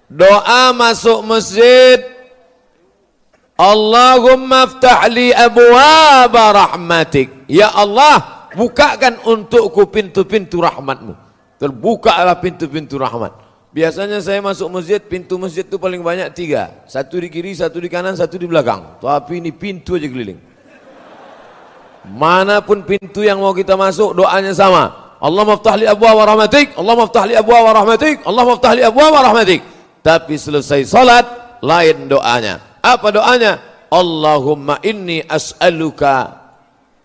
Doa masuk masjid, Allahumma aftah li abwaaba rahmatik. Ya Allah, bukakan untukku pintu-pintu rahmatmu. Terbukalah pintu-pintu rahmat. Biasanya saya masuk masjid, pintu masjid itu paling banyak 3. Satu di kiri, satu di kanan, satu di belakang. Tapi ini pintu aja keliling. Manapun pintu yang mau kita masuk, doanya sama. Allahumma aftah li abwaaba rahmatik, Allahumma aftah li abwaaba rahmatik, Allahumma aftah li abwaaba rahmatik. Tapi selesai salat, lain doanya. Apa doanya? Allahumma inni as'aluka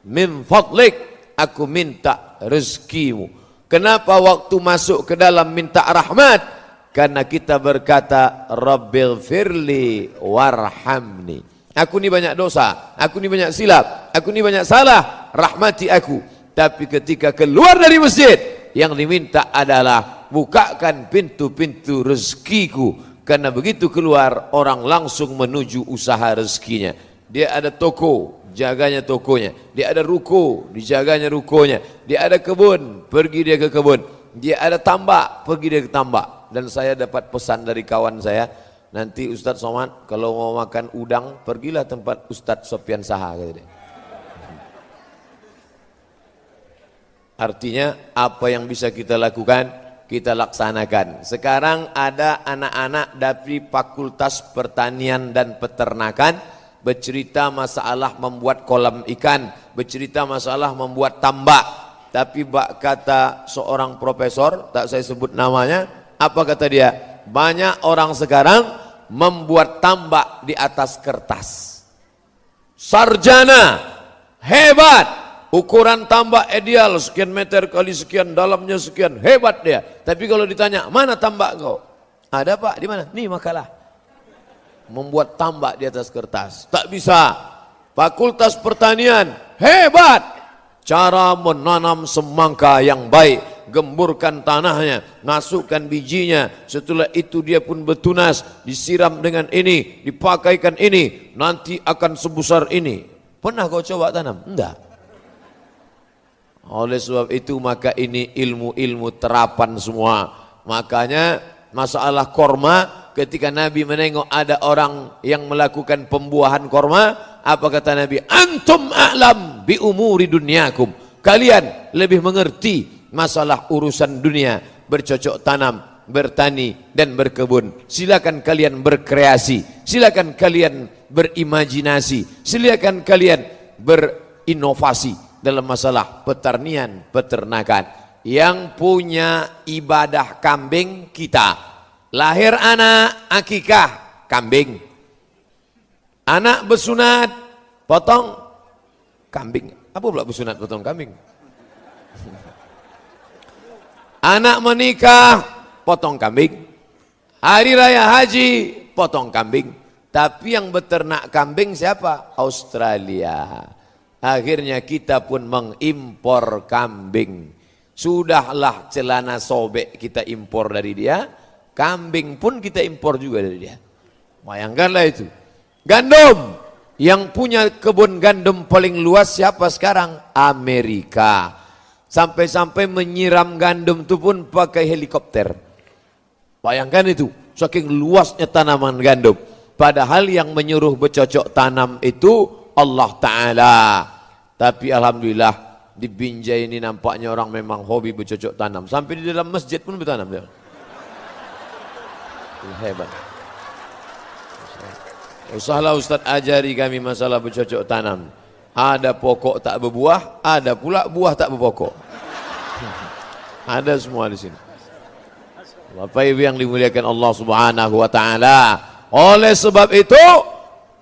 min fadlik. Aku minta rezekimu. Kenapa waktu masuk ke dalam minta rahmat? Karena kita berkata Rabbil firli warhamni. Aku ni banyak dosa, aku ni banyak silap, aku ni banyak salah, rahmati aku. Tapi ketika keluar dari masjid, yang diminta adalah bukakan pintu-pintu rezekiku. Karena begitu keluar, orang langsung menuju usaha rezekinya. Dia ada toko, jaganya tokonya. Dia ada ruko, dijaganya rukonya. Dia ada kebun, pergi dia ke kebun. Dia ada tambak, pergi dia ke tambak. Dan saya dapat pesan dari kawan saya, nanti Ustadz Somad kalau mau makan udang, pergilah tempat Ustadz Sofyan Saha, kata dia. Artinya apa yang bisa kita lakukan, kita laksanakan. Sekarang ada anak-anak dari Fakultas Pertanian dan Peternakan bercerita masalah membuat kolam ikan, bercerita masalah membuat tambak. Tapi kata seorang profesor, tak saya sebut namanya, apa kata dia? Banyak orang sekarang membuat tambak di atas kertas. Sarjana, hebat. Ukuran tambak ideal sekian meter kali sekian, dalamnya sekian, hebat dia. Tapi kalau ditanya, mana tambak kau? Ada Pak, di mana? Nih makalah. Membuat tambak di atas kertas. Tak bisa. Fakultas Pertanian, hebat. Cara menanam semangka yang baik. Gemburkan tanahnya, masukkan bijinya. Setelah itu dia pun bertunas, disiram dengan ini, dipakaikan ini, nanti akan sebesar ini. Pernah kau coba tanam? Enggak. Oleh sebab itu maka ini ilmu-ilmu terapan semua. Makanya masalah korma, ketika Nabi menengok ada orang yang melakukan pembuahan korma, apa kata Nabi? Antum a'lam bi umuri dunyakum. Kalian lebih mengerti masalah urusan dunia, bercocok tanam, bertani dan berkebun. Silakan kalian berkreasi, silakan kalian berimajinasi, silakan kalian berinovasi dalam masalah pertanian, peternakan. Yang punya ibadah kambing kita. Lahir anak, akikah, kambing. Anak bersunat, potong kambing. Apa pula bersunat potong kambing? Anak menikah, potong kambing. Hari raya haji, potong kambing. Tapi yang beternak kambing siapa? Australia. Akhirnya kita pun mengimpor kambing. Sudahlah celana sobek kita impor dari dia, kambing pun kita impor juga dari dia. Bayangkanlah itu. Gandum, yang punya kebun gandum paling luas siapa sekarang? Amerika. Sampai-sampai menyiram gandum itu pun pakai helikopter. Bayangkan itu, saking luasnya tanaman gandum. Padahal yang menyuruh bercocok tanam itu Allah Ta'ala. Tapi alhamdulillah di Binjai ini nampaknya orang memang hobi bercocok tanam. Sampai di dalam masjid pun bertanam dia. Hebat. Usahlah Ustaz ajari kami masalah bercocok tanam. Ada pokok tak berbuah, ada pula buah tak berpokok. Ada semua di sini. Bapak Ibu yang dimuliakan Allah Subhanahu wa taala. Oleh sebab itu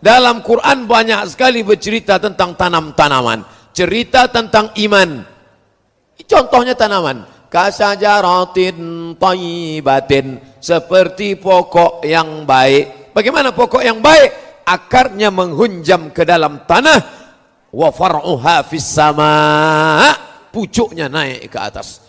dalam Quran banyak sekali bercerita tentang tanam-tanaman, cerita tentang iman. Contohnya tanaman, kasajaratin thayyibatin, seperti pokok yang baik. Bagaimana pokok yang baik? Akarnya menghunjam ke dalam tanah, wa far'uha fis sama, pucuknya naik ke atas.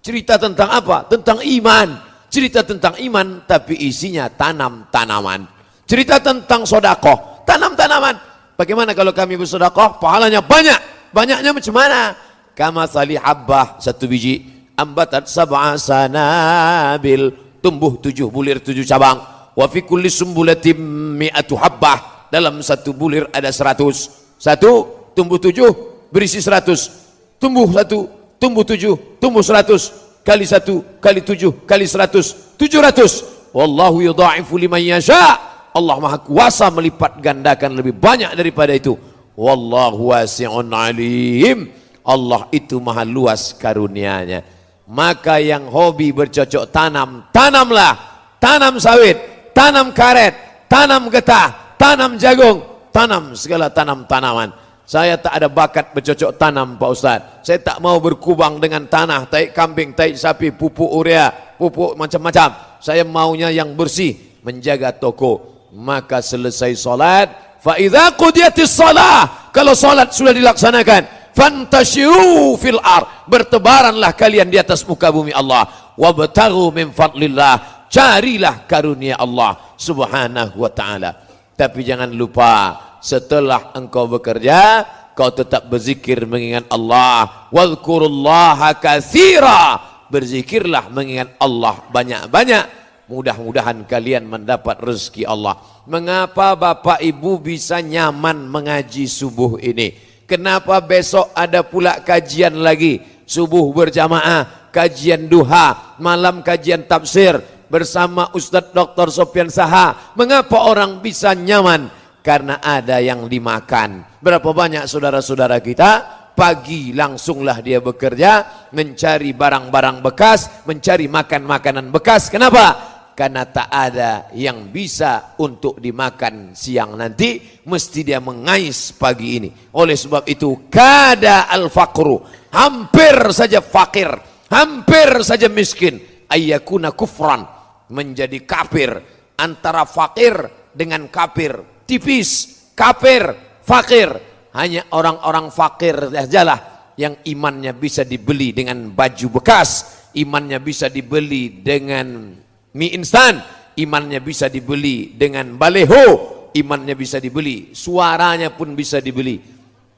Cerita tentang apa? Tentang iman. Cerita tentang iman tapi isinya tanam-tanaman. Cerita tentang sodakoh, tanam-tanaman. Bagaimana kalau kami bersodakoh, pahalanya banyak. Banyaknya macam mana? Kama sali habbah, satu biji, ambatat sab'a sanabil, tumbuh 7 bulir 7 cabang. Wa fi kulli sumbulatin mi'atu habbah, dalam satu bulir ada 100. Satu tumbuh 7 berisi 100. Tumbuh 1, tumbuh 7, tumbuh 100. Kali 1 kali 7 kali 100, 700. Wallahu yudha'ifu liman yasha. Allah Maha Kuasa melipat gandakan lebih banyak daripada itu. Wallahu wasi'un alim. Allah itu maha luas karunianya. Maka yang hobi bercocok tanam, tanamlah. Tanam sawit, tanam karet, tanam getah, tanam jagung, tanam segala tanam-tanaman. Saya tak ada bakat bercocok tanam, Pak Ustaz. Saya tak mau berkubang dengan tanah, tai kambing, tai sapi, pupuk urea, pupuk macam-macam. Saya maunya yang bersih, menjaga toko. Maka selesai salat, fa idza qudiyatis shalah, kalau salat sudah dilaksanakan, fantashiru fil ard, bertebaranlah kalian di atas muka bumi Allah. Wabtaghu min fadlillah, carilah karunia Allah Subhanahu wa taala. Tapi jangan lupa, setelah engkau bekerja, kau tetap berzikir mengingat Allah. Wadhkurullaha katsira, berzikirlah mengingat Allah banyak-banyak. Mudah-mudahan kalian mendapat rezeki Allah. Mengapa Bapak Ibu bisa nyaman mengaji subuh ini? Kenapa besok ada pula kajian lagi? Subuh berjamaah, kajian duha, malam kajian tafsir bersama Ustadz Dr. Sofyan Saha. Mengapa orang bisa nyaman? Karena ada yang dimakan. Berapa banyak saudara-saudara kita pagi langsunglah dia bekerja, mencari barang-barang bekas, mencari makan-makanan bekas. Kenapa? Karena tak ada yang bisa untuk dimakan siang nanti, mesti dia mengais pagi ini. Oleh sebab itu, kada al-faqru, hampir saja fakir, hampir saja miskin, ayyakuna kufran, menjadi kafir. Antara fakir dengan kafir tipis, kafir, fakir. Hanya orang-orang fakir sajalah yang imannya bisa dibeli dengan baju bekas, imannya bisa dibeli dengan mie instan, imannya bisa dibeli dengan baleho, imannya bisa dibeli, suaranya pun bisa dibeli.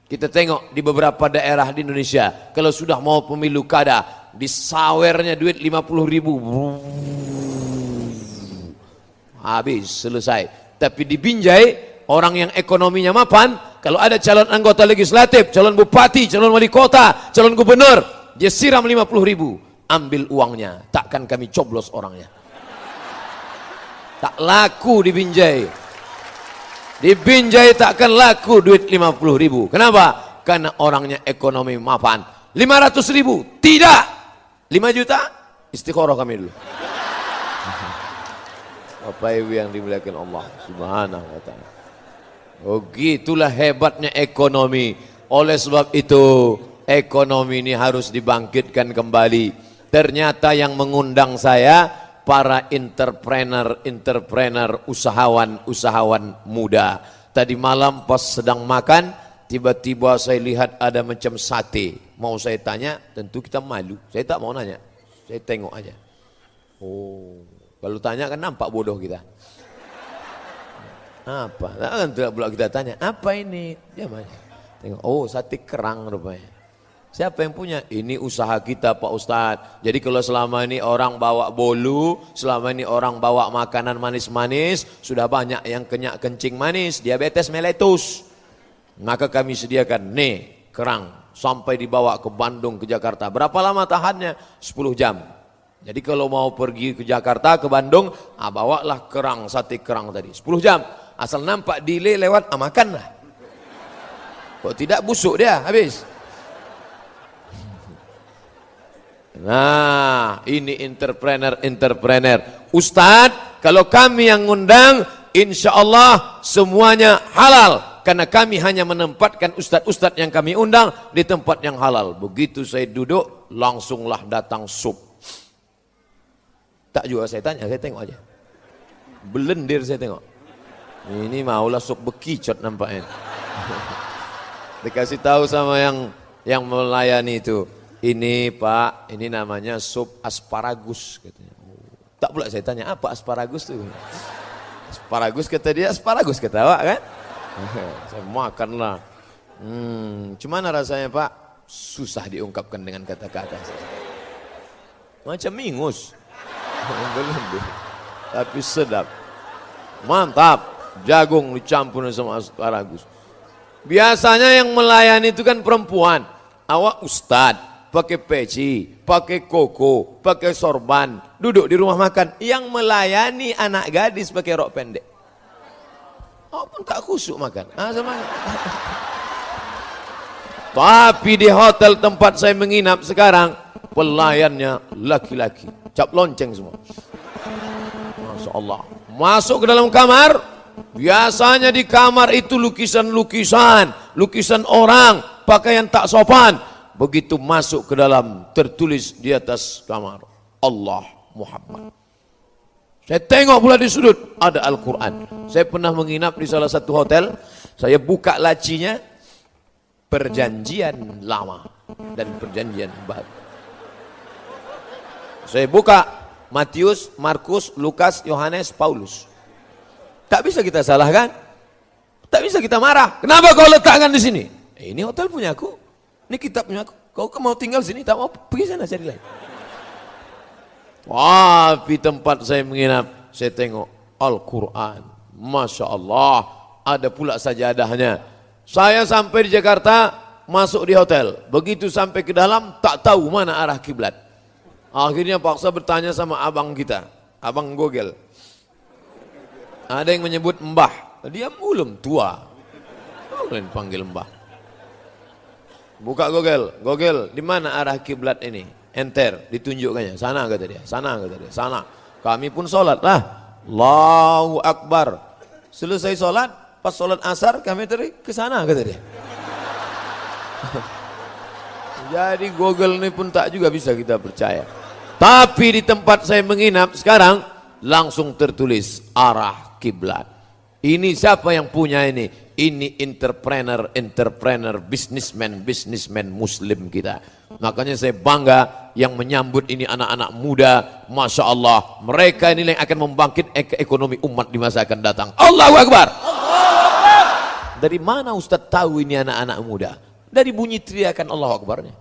Kita tengok di beberapa daerah di Indonesia, kalau sudah mau pemilu kada, disawernya duit 50.000, habis, selesai. Tapi di Binjai, orang yang ekonominya mapan, kalau ada calon anggota legislatif, calon bupati, calon wali kota, calon gubernur, dia siram 50.000, ambil uangnya, takkan kami coblos orangnya. Tak laku di Binjai. Di Binjai takkan laku duit 50.000. Kenapa? Karena orangnya ekonomi mapan. 500.000 tidak. 5 juta istikharah kami dulu. Bapak Ibu yang dimuliakan Allah Subhanahu wa taala. Oh, gitulah hebatnya ekonomi. Oleh sebab itu, ekonomi ini harus dibangkitkan kembali. Ternyata yang mengundang saya para entrepreneur, usahawan muda. Tadi malam pas sedang makan, tiba-tiba saya lihat ada macam sate. Mau saya tanya, tentu kita malu. Saya tak mau nanya, saya tengok aja. Oh, kalau tanya kan nampak bodoh kita. Apa? Nah, kan tidak pula kita tanya, apa ini? Dia aja. Tengok, oh sate kerang rupanya. Siapa yang punya? Ini usaha kita Pak Ustadz. Jadi kalau selama ini orang bawa bolu, selama ini orang bawa makanan manis-manis, sudah banyak yang kenyak kencing manis, diabetes meletus. Maka kami sediakan, nih kerang, sampai dibawa ke Bandung, ke Jakarta. Berapa lama tahannya? 10 jam. Jadi kalau mau pergi ke Jakarta, ke Bandung, bawalah kerang, sate kerang tadi. 10 jam. Asal nampak delay lewat, makanlah. Kok tidak busuk dia, habis. Nah, ini entrepreneur. Ustadz, kalau kami yang ngundang, insya Allah semuanya halal. Karena kami hanya menempatkan ustadz-ustadz yang kami undang di tempat yang halal. Begitu saya duduk, langsunglah datang sup. Tak juga saya tanya, saya tengok aja. Belendir saya tengok. Ini maulah sup bekicot nampaknya. Dikasih tahu sama yang melayani itu. Ini Pak, ini namanya sup asparagus katanya. Tak pula saya tanya, apa asparagus tuh? Asparagus kata dia, asparagus kata awak kan? Saya makanlah. Gimana rasanya Pak? Susah diungkapkan dengan kata-kata. Macam mingus. Belum deh. Tapi sedap. Mantap. Jagung dicampur sama asparagus. Biasanya yang melayani itu kan perempuan. Awak ustad, pakai peci, pakai koko, pakai sorban, duduk di rumah makan. Yang melayani anak gadis pakai rok pendek. Oh pun tak kusuk makan. Sama. Tapi di hotel tempat saya menginap sekarang, pelayannya laki-laki, cap lonceng semua. Masya Allah. Masuk ke dalam kamar, biasanya di kamar itu lukisan-lukisan, lukisan orang, pakaian tak sopan. Begitu masuk ke dalam, tertulis di atas kamar, Allah Muhammad. Saya tengok pula di sudut, ada Al-Quran. Saya pernah menginap di salah satu hotel, saya buka lacinya, perjanjian lama dan perjanjian baru. Saya buka Matius, Markus, Lukas, Yohanes, Paulus. Tak bisa kita salahkan, tak bisa kita marah. Kenapa kau letakkan di sini? Ini hotel punya aku, ini kitab punya aku. Kau mau tinggal sini, tak mau pergi sana cari lain. Wah, di tempat saya menginap, saya tengok Al-Quran. Masya Allah, ada pula sajadahnya. Saya sampai di Jakarta, masuk di hotel. Begitu sampai ke dalam, tak tahu mana arah kiblat. Akhirnya paksa bertanya sama abang kita, abang Gogel. Ada yang menyebut mbah, dia belum tua. Boleh panggil mbah. Buka Gogel, Gogel, di mana arah kiblat ini? Enter, ditunjukkannya. Sana kata dia, sana kata dia, sana. Kami pun sholat lah. Allahu Akbar. Selesai sholat. Pas sholat asar kami tadi ke sana kata dia. Jadi Google ini pun tak juga bisa kita percaya. Tapi di tempat saya menginap sekarang langsung tertulis arah kiblat. Ini siapa yang punya ini? Ini entrepreneur, businessman muslim kita. Makanya saya bangga yang menyambut ini anak-anak muda. Masya Allah, mereka ini yang akan membangkit ekonomi umat di masa akan datang. Allahu Akbar. Dari mana Ustaz tahu ini anak-anak muda? Dari bunyi teriakan Allahu Akbarnya.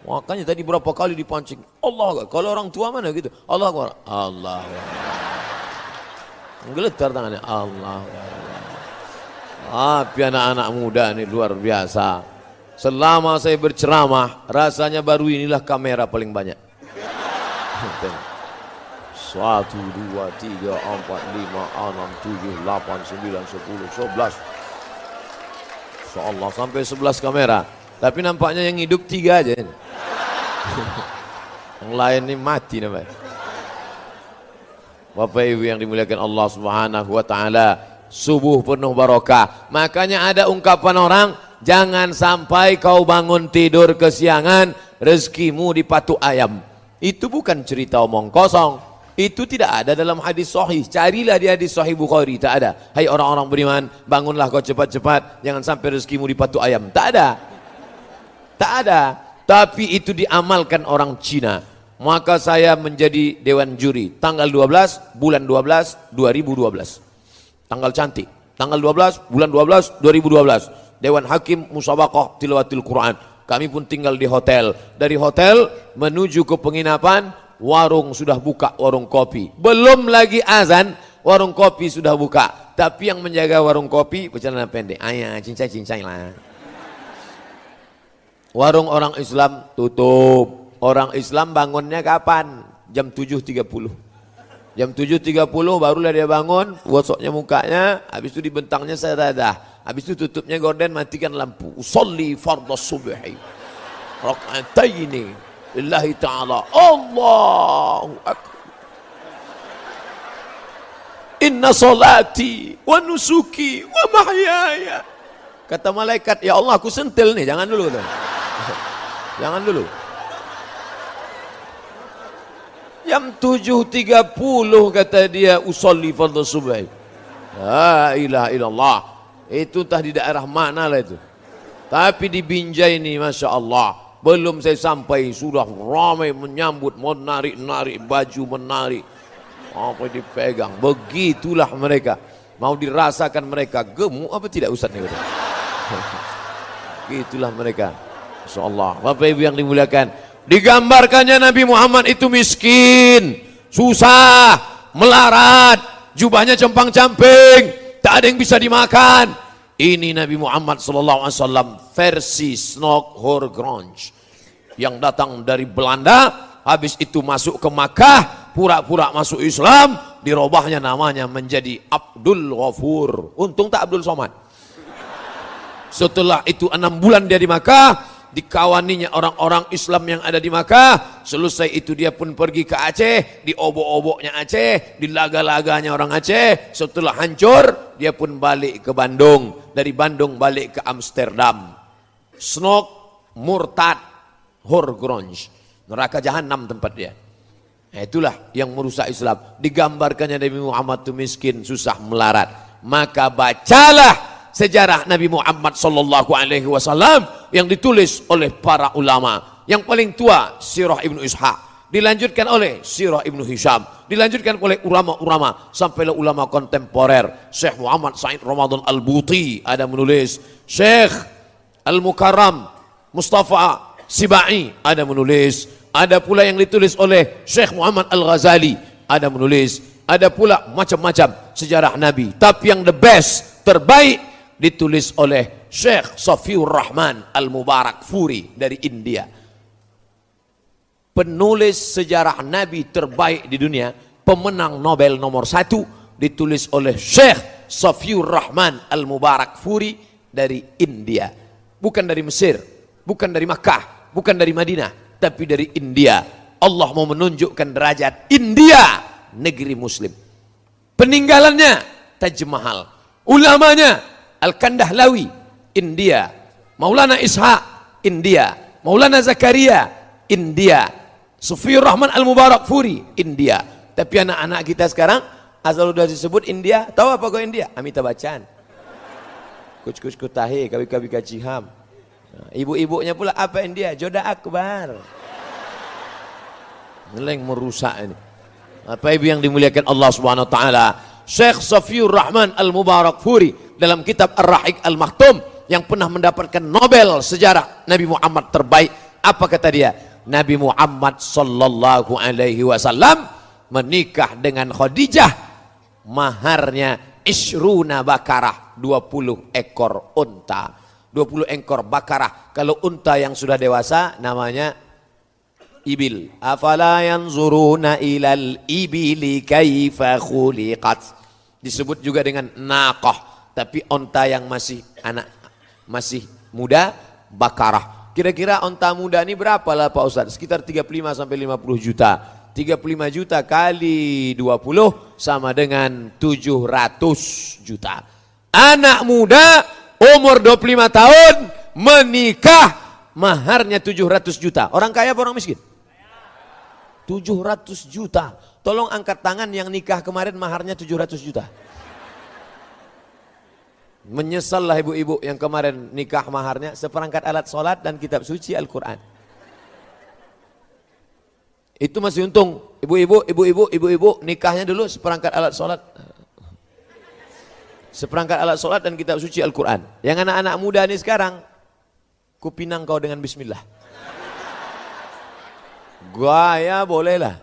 Makanya tadi berapa kali dipancing Allahu Akbar. Kalau orang tua mana gitu? Allahu Akbar. Allahu Akbar. Menggeletar tangannya. Allahu Akbar. Tapi anak-anak muda ini luar biasa. Selama saya berceramah, rasanya baru inilah kamera paling banyak. 1, 2, 3, 4, 5, 6, 7, 8, 9, 10, 11. Insyaallah sampai 11 kamera. Tapi nampaknya yang hidup 3 aja ini. Yang lain ini mati namanya. Bapak Ibu yang dimuliakan Allah Subhanahu wa taala, subuh penuh barokah. Makanya ada ungkapan orang, jangan sampai kau bangun tidur kesiangan, rezekimu dipatuk ayam. Itu bukan cerita omong kosong. Itu tidak ada dalam hadis sahih. Carilah di hadis sahih Bukhari, tak ada. Hai orang-orang beriman, bangunlah kau cepat-cepat, jangan sampai rezekimu dipatuk ayam. Tak ada. Tak ada. Tapi itu diamalkan orang Cina. Maka saya menjadi dewan juri tanggal 12 bulan 12 2012. Tanggal cantik. Tanggal 12 bulan 12 2012. Dewan Hakim Musabaqah Tilawatil Quran. Kami pun tinggal di hotel. Dari hotel menuju ke penginapan, warung sudah buka, warung kopi. Belum lagi azan, warung kopi sudah buka. Tapi yang menjaga warung kopi bercelana pendek. Ayah, cincai-cincai lah. Warung orang Islam tutup. Orang Islam bangunnya kapan? Jam 7.30. Jam 7.30 barulah dia bangun, gosoknya mukanya, habis itu dibentangnya sajadah. Habis itu tutupnya gorden, matikan lampu. Usolli fardhu subhi. Raka'ataini lillahi ta'ala. Allahu akbar. Inna salati wa nusuki wa mahyaya. Kata malaikat, ya Allah aku sentil nih, jangan dulu. Jangan dulu. Jam 7.30 kata dia, usolli fardhu subhi. La ilaha illallah. Itu entah di daerah mana lah itu. Tapi di Binjai ini Masya Allah, belum saya sampai sudah ramai menyambut, menarik-narik baju, menarik apa dipegang. Begitulah mereka. Mau dirasakan mereka gemuk apa tidak Ustaz nih? Begitulah mereka. Masya Allah. Bapak Ibu yang dimuliakan, digambarkannya Nabi Muhammad itu miskin, susah, melarat, jubahnya compang-camping, tak ada yang bisa dimakan. Ini Nabi Muhammad SAW versi Snokhorgronj yang datang dari Belanda, habis itu masuk ke Makkah, pura-pura masuk Islam, dirobahnya namanya menjadi Abdul Ghafur. Untung tak Abdul Somad. Setelah itu 6 bulan dia di Makkah, dikawaninya orang-orang Islam yang ada di Makkah. Selesai itu dia pun pergi ke Aceh, di obok-oboknya Aceh, di laga-laganya orang Aceh. Setelah hancur, dia pun balik ke Bandung. Dari Bandung balik ke Amsterdam. Snok Murtad Horgronj, neraka jahanam tempat dia. Nah, itulah yang merusak Islam. Digambarkannya Nabi Muhammad itu miskin, susah, melarat. Maka bacalah sejarah Nabi Muhammad SAW yang ditulis oleh para ulama. Yang paling tua Sirah Ibnu Ishaq, dilanjutkan oleh Sirah Ibnu Hisham, dilanjutkan oleh ulama-ulama sampailah ulama kontemporer. Syekh Muhammad Said Ramadan Al-Buti ada menulis, Syekh Al-Mukarram Mustafa Sibai ada menulis, ada pula yang ditulis oleh Syekh Muhammad Al-Ghazali ada menulis, ada pula macam-macam sejarah Nabi. Tapi yang the best, terbaik, ditulis oleh Syekh Safiur Rahman Al-Mubarak Furi dari India. Penulis sejarah Nabi terbaik di dunia, pemenang Nobel nomor 1, ditulis oleh Syekh Safiur Rahman Al-Mubarak Furi dari India. Bukan dari Mesir, bukan dari Makkah, bukan dari Madinah, tapi dari India. Allah mau menunjukkan derajat India, negeri muslim. Peninggalannya Taj Mahal, ulamanya Al-Kandahlawi, India. Maulana Ishaq, India. Maulana Zakaria, India. Safiur Rahman Al-Mubarak Furi, India. Tapi anak-anak kita sekarang asal udah disebut India, tahu apa kau India? Amitabh Bachchan, Kuch Kutahe, Kavi Kaciham. Ibu-ibunya pula apa India? Joda Akbar. Ngeleng merusak ini. Apa ibu yang dimuliakan Allah Subhanahu wa taala? Syekh Safiur Rahman Al-Mubarak Furi dalam kitab Ar-Rahiq Al-Maktum yang pernah mendapatkan Nobel sejarah Nabi Muhammad terbaik, apa kata dia? Nabi Muhammad sallallahu alaihi wasallam menikah dengan Khadijah, maharnya isruna bakarah, 20 ekor unta. 20 ekor bakarah. Kalau unta yang sudah dewasa namanya ibil. Afala yanzuruna ilal ibili kaifa khuliqat. Disebut juga dengan naqah, tapi unta yang masih anak, masih muda, bakarah. Kira-kira unta muda ini berapa lah Pak Ustadz? Sekitar 35 sampai 50 juta. 35 juta kali 20 sama dengan 700 juta. Anak muda umur 25 tahun menikah, maharnya 700 juta. Orang kaya apa orang miskin? 700 juta. Tolong angkat tangan yang nikah kemarin maharnya 700 juta. Menyesallah ibu-ibu yang kemarin nikah maharnya seperangkat alat sholat dan kitab suci Al-Quran. Itu masih untung. Ibu-ibu nikahnya dulu seperangkat alat sholat. Seperangkat alat sholat dan kitab suci Al-Quran. Yang anak-anak muda ini sekarang, kupinang kau dengan bismillah. Gaya bolehlah.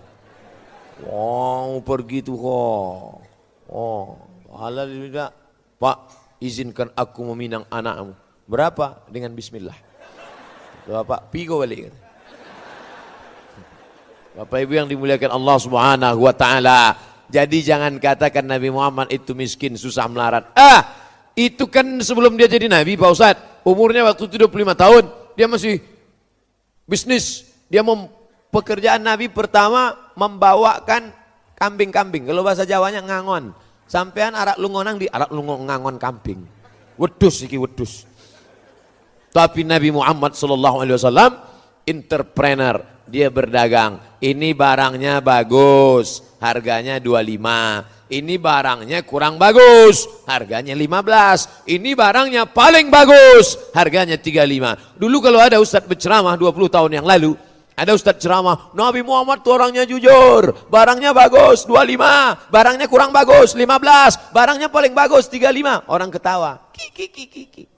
Wow, pergi tuh kok. Oh, halal tidak. Pak, izinkan aku meminang anakmu. Berapa? Dengan bismillah. Bapak, pigo balik. Bapak Ibu yang dimuliakan Allah Subhanahu wa taala. Jadi jangan katakan Nabi Muhammad itu miskin, susah, melarat. Itu kan sebelum dia jadi Nabi Pak Ustadz. Umurnya waktu 75 tahun. Dia masih bisnis. Dia pekerjaan Nabi pertama membawakan kambing-kambing. Kalau bahasa Jawanya ngangon. Sampean arak lungonang di arak lungon ngangon kambing. Wedus iki wedus. Tapi Nabi Muhammad SAW entrepreneur, dia berdagang. Ini barangnya bagus, harganya 25. Ini barangnya kurang bagus, harganya 15. Ini barangnya paling bagus, harganya 35. Dulu kalau ada ustadz berceramah 20 tahun yang lalu, ada ustadz ceramah, Nabi Muhammad tuh orangnya jujur, barangnya bagus 25, barangnya kurang bagus 15, barangnya paling bagus 35. Orang ketawa. Kiki.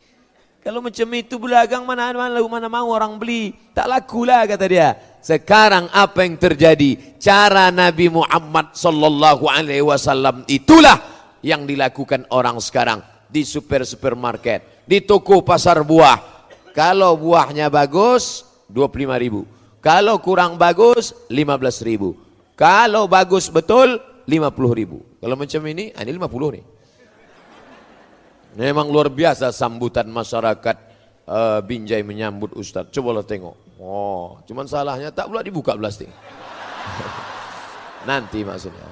Kalau macam itu berdagang mana mau orang beli. Tak lakulah kata dia. Sekarang apa yang terjadi? Cara Nabi Muhammad sallallahu alaihi wasallam itulah yang dilakukan orang sekarang di supermarket, di toko pasar buah. Kalau buahnya bagus 25.000. Kalau kurang bagus 15.000. Kalau bagus betul 50.000. Kalau macam ini 50 nih. Memang luar biasa sambutan masyarakat Binjai menyambut Ustadz. Cobalah tengok. Oh, cuman salahnya tak pula dibuka plastik. Nanti maksudnya.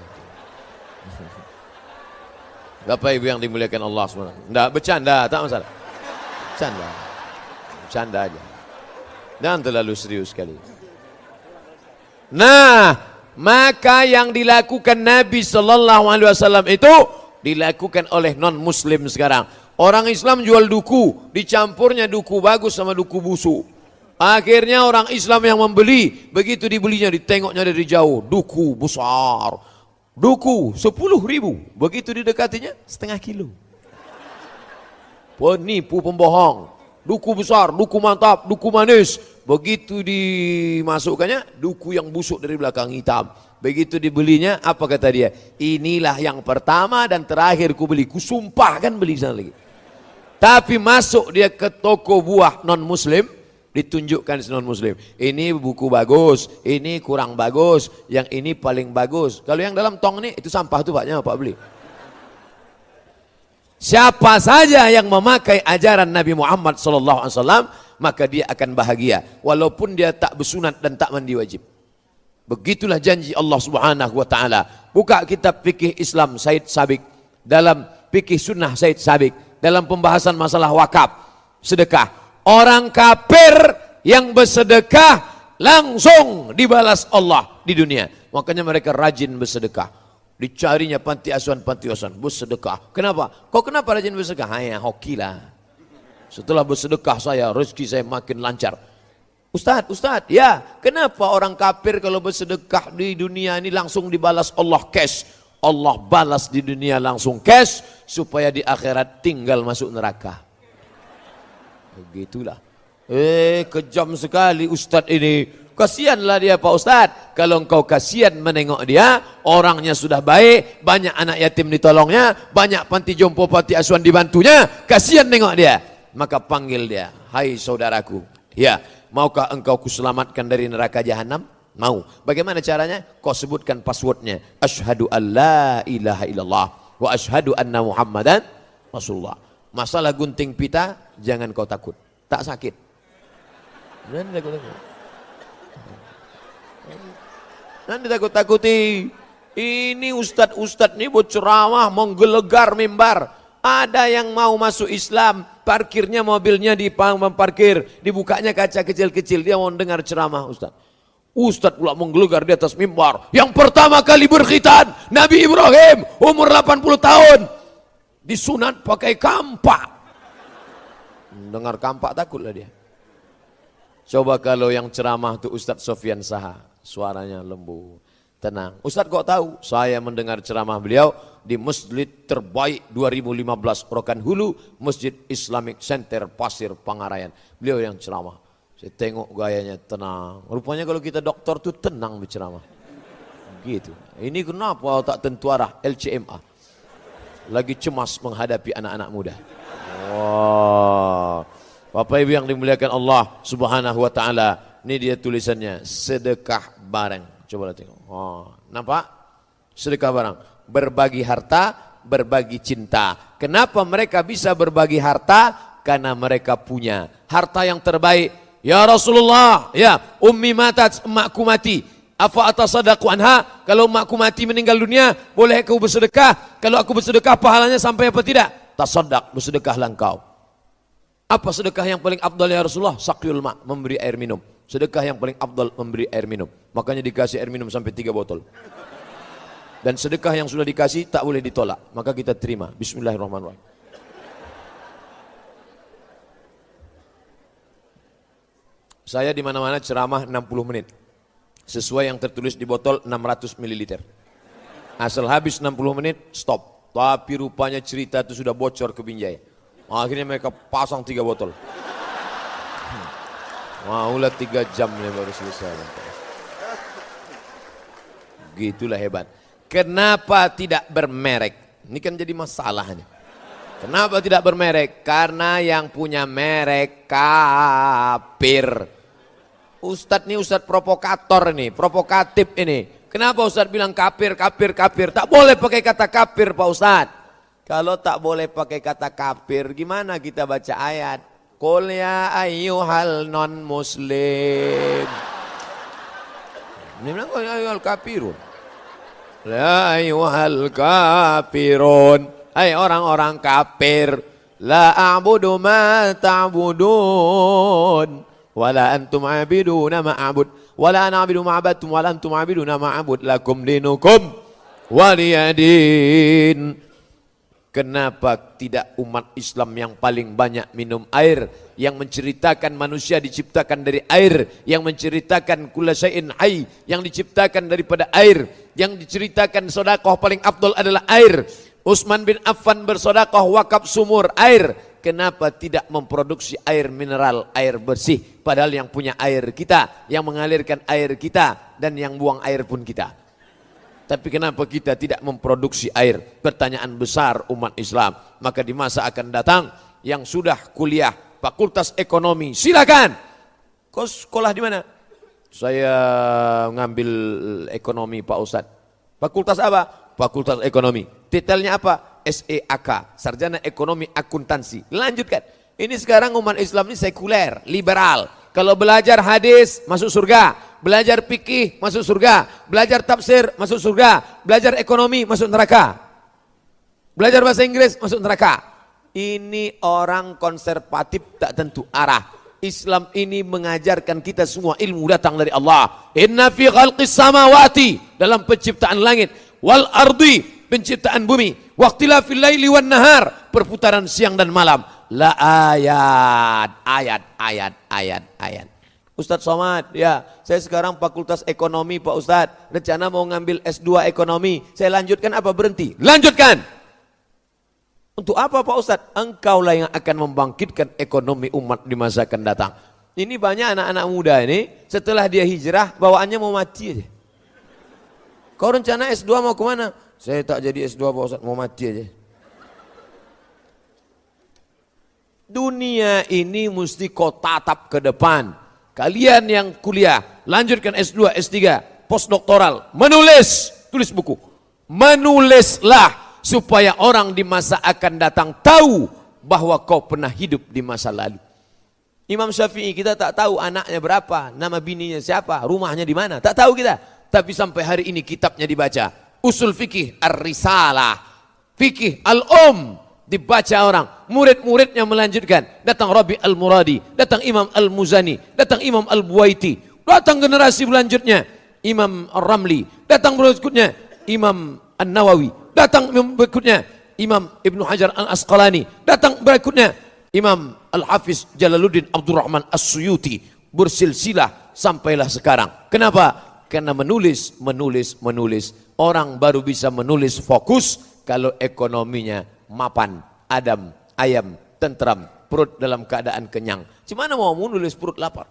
Bapak Ibu yang dimuliakan Allah SWT. Enggak, bercanda, tak masalah. Bercanda. Bercanda aja. Dan terlalu serius sekali. Nah, maka yang dilakukan Nabi sallallahu alaihi wasallam itu dilakukan oleh non-muslim sekarang. Orang Islam jual duku, dicampurnya duku bagus sama duku busuk. Akhirnya orang Islam yang membeli, begitu dibelinya ditengoknya dari jauh, duku besar. Duku 10.000, begitu didekatinya setengah kilo. Penipu pembohong. Duku besar, duku mantap, duku manis. Begitu dimasukkannya, duku yang busuk dari belakang hitam. Begitu dibelinya, apa kata dia? Inilah yang pertama dan terakhir ku beli. Ku sumpah kan beli sana lagi. Tapi masuk dia ke toko buah non muslim, ditunjukkan non muslim. Ini buku bagus, ini kurang bagus, yang ini paling bagus. Kalau yang dalam tong ini itu sampah tuh paknya Pak beli. Siapa saja yang memakai ajaran Nabi Muhammad SAW, maka dia akan bahagia. Walaupun dia tak bersunat dan tak mandi wajib. Begitulah janji Allah Subhanahu Wa Taala. Buka kitab fikih Islam Said Sabiq, dalam fikih sunnah Said Sabiq, dalam pembahasan masalah wakaf, sedekah. Orang kafir yang bersedekah langsung dibalas Allah di dunia. Makanya mereka rajin bersedekah. Dicarinya panti asuhan bersedekah. Kenapa? Kau kenapa rajin bersedekah? Hanya hoki lah. Setelah bersedekah rezeki saya makin lancar. Ustaz, ya kenapa orang kafir kalau bersedekah di dunia ini langsung dibalas Allah cash? Allah balas di dunia langsung cash, supaya di akhirat tinggal masuk neraka. Begitulah. Kejam sekali Ustaz ini. Kasihanlah dia Pak Ustaz. Kalau engkau kasihan menengok dia, orangnya sudah baik, banyak anak yatim ditolongnya, banyak panti jompo, panti asuhan dibantunya, kasihan nengok dia. Maka panggil dia, hai saudaraku, ya, maukah engkau kuselamatkan dari neraka jahanam? Mau. Bagaimana caranya? Kau sebutkan passwordnya. Asyhadu an la ilaha illallah wa asyhadu anna Muhammadan Rasulullah. Masalah gunting pita, jangan kau takut. Tak sakit. Nanti takut-takuti. Ini ustadz ini berceramah menggelegar mimbar. Ada yang mau masuk Islam, parkirnya mobilnya di parkir, dibukanya kaca kecil-kecil, dia mau dengar ceramah ustadz. Ustadz pula menggelegar di atas mimbar. Yang pertama kali berkhitan Nabi Ibrahim umur 80 tahun. Disunat pakai kampak. Dengar kampak takutlah dia. Coba kalau yang ceramah itu Ustadz Sofyan Saha, suaranya lembut, tenang. Ustadz kok tahu? Saya mendengar ceramah beliau di masjid terbaik 2015 Rokan Hulu, Masjid Islamic Center Pasir Pangarayan. Beliau yang ceramah. Saya tengok gayanya tenang. Rupanya kalau kita dokter tuh tenang berceramah. Gitu. Ini kenapa tak tentu arah LCMA? Lagi cemas menghadapi anak-anak muda. Wow. Bapak Ibu yang dimuliakan Allah Subhanahu Wa Taala, ini dia tulisannya, sedekah barang. Coba tengok. Oh, nampak? Sedekah barang, berbagi harta, berbagi cinta. Kenapa mereka bisa berbagi harta? Karena mereka punya harta yang terbaik. Ya Rasulullah, ya ummi matat, emakku mati. Afa atasadaqu anha? Kalau emakku mati meninggal dunia, boleh aku bersedekah? Kalau aku bersedekah pahalanya sampai apa tidak? Tasaddaq, bersedekahlah engkau. Apa sedekah yang paling afdal ya Rasulullah? Saqyul ma', memberi air minum. Sedekah yang paling afdal memberi air minum. Makanya dikasih air minum sampai 3 botol. Dan sedekah yang sudah dikasih tak boleh ditolak. Maka kita terima. Bismillahirrahmanirrahim. Saya di mana-mana ceramah 60 menit. Sesuai yang tertulis di botol 600 ml. Asal habis 60 menit, stop. Tapi rupanya cerita itu sudah bocor ke Binjai. Akhirnya mereka pasang 3 botol. Maulah 3 jam nih baru selesai. Gitulah hebat. Kenapa tidak bermerek? Ini kan jadi masalahnya. Kenapa tidak bermerek? Karena yang punya merek kafir. Ustadz ini ustadz provokator ini, provokatif ini. Kenapa ustadz bilang kafir, kafir, kafir? Tak boleh pakai kata kafir Pak Ustadz. Kalau tak boleh pakai kata kafir, gimana kita baca ayat? Qul ya ayyuhal non muslim. Ini bilang ya ayyuhal kafirun. La ayyuhal kafirun. Hai orang-orang kafir. La a'budu ma ta'budun. Wala antum abiduna ma'abud. Wala ana abidu ma'abadtum. Wala antum abiduna ma'abud. Lakum dinukum waliyadin. Kenapa tidak umat Islam yang paling banyak minum air, yang menceritakan manusia diciptakan dari air, yang menceritakan kulla syai'in hayy, yang diciptakan daripada air, yang diceritakan sedekah paling afdal adalah air. Utsman bin Affan bersedekah wakaf sumur air. Kenapa tidak memproduksi air mineral, air bersih, padahal yang punya air kita, yang mengalirkan air kita, dan yang buang air pun kita. Tapi kenapa kita tidak memproduksi air? Pertanyaan besar umat Islam. Maka di masa akan datang yang sudah kuliah Fakultas Ekonomi, silakan. Kau sekolah di mana? Saya ngambil ekonomi Pak Ustadz. Fakultas apa? Fakultas Ekonomi. Detailnya apa? SEAK, Sarjana Ekonomi Akuntansi. Lanjutkan. Ini sekarang umat Islam ini sekuler, liberal. Kalau belajar hadis masuk surga, belajar fikih masuk surga, belajar tafsir masuk surga, belajar ekonomi masuk neraka, belajar bahasa Inggris masuk neraka. Ini orang konservatif tak tentu arah. Islam ini mengajarkan kita semua ilmu datang dari Allah. Inna fi khalqis samawati, dalam penciptaan langit, wal ardi, penciptaan bumi, waqtilafil laili wan nahar, perputaran siang dan malam. La ayat. Ustadz Somad, ya saya sekarang Fakultas Ekonomi Pak Ustadz, rencana mau ngambil S2 Ekonomi, saya lanjutkan apa berhenti? Lanjutkan. Untuk apa Pak Ustadz? Engkaulah yang akan membangkitkan ekonomi umat di masa akan datang. Ini banyak anak-anak muda ini, setelah dia hijrah, bawaannya mau mati aja. Kau rencana S2 mau kemana? Saya tak jadi S2 Pak Ustadz, mau mati aja. Dunia ini mesti kau tatap ke depan. Kalian yang kuliah, lanjutkan S2, S3, postdoktoral, menulis, tulis buku. Menulislah supaya orang di masa akan datang tahu bahwa kau pernah hidup di masa lalu. Imam Syafi'i kita tak tahu anaknya berapa, nama bininya siapa, rumahnya di mana, tak tahu kita. Tapi sampai hari ini kitabnya dibaca. Usul fikih Ar-Risalah, fikih Al-Um, dibaca orang, murid-muridnya melanjutkan. Datang Rabi Al-Muradi, datang Imam Al-Muzani, datang Imam Al-Buwaiti, datang generasi selanjutnya Imam Ar-Ramli, datang berikutnya Imam An-Nawawi, datang berikutnya Imam Ibnu Hajar Al-Asqalani, datang berikutnya Imam Al-Hafiz Jalaluddin Abdurrahman As-Suyuti, bersilsilah sampailah sekarang. Kenapa? Karena menulis. Orang baru bisa menulis fokus kalau ekonominya mapan, adem, ayam, tentram, perut dalam keadaan kenyang. Gimana mau menulis perut lapar?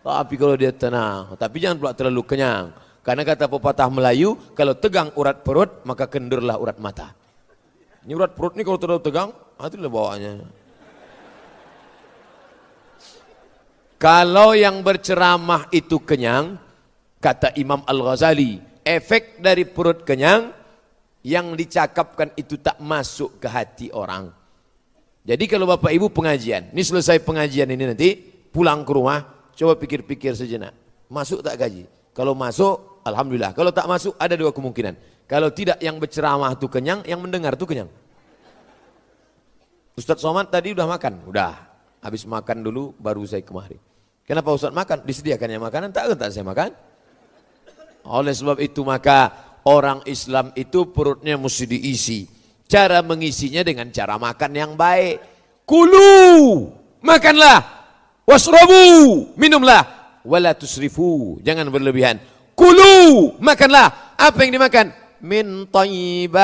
Tapi kalau dia tenang, tapi jangan pula terlalu kenyang. Karena kata pepatah Melayu, kalau tegang urat perut, maka kendurlah urat mata. Ini urat perut ini kalau terlalu tegang, itulah bawaannya. Kalau yang berceramah itu kenyang, kata Imam Al-Ghazali, efek dari perut kenyang, yang dicakapkan itu tak masuk ke hati orang. Jadi kalau Bapak Ibu pengajian, ini selesai pengajian ini nanti, pulang ke rumah, coba pikir-pikir sejenak. Masuk tak gaji? Kalau masuk, alhamdulillah. Kalau tak masuk, ada dua kemungkinan. Kalau tidak, yang berceramah itu kenyang, yang mendengar itu kenyang. Ustadz Somad tadi udah makan? Udah. Habis makan dulu, baru saya kemari. Kenapa Ustadz makan? Disediakannya makanan, tak saya makan. Oleh sebab itu maka orang Islam itu perutnya mesti diisi. Cara mengisinya dengan cara makan yang baik. Kulu, makanlah. Wasrabu, minumlah. Wala tusrifu, jangan berlebihan. Kulu, makanlah. Apa yang dimakan? min thayyibat,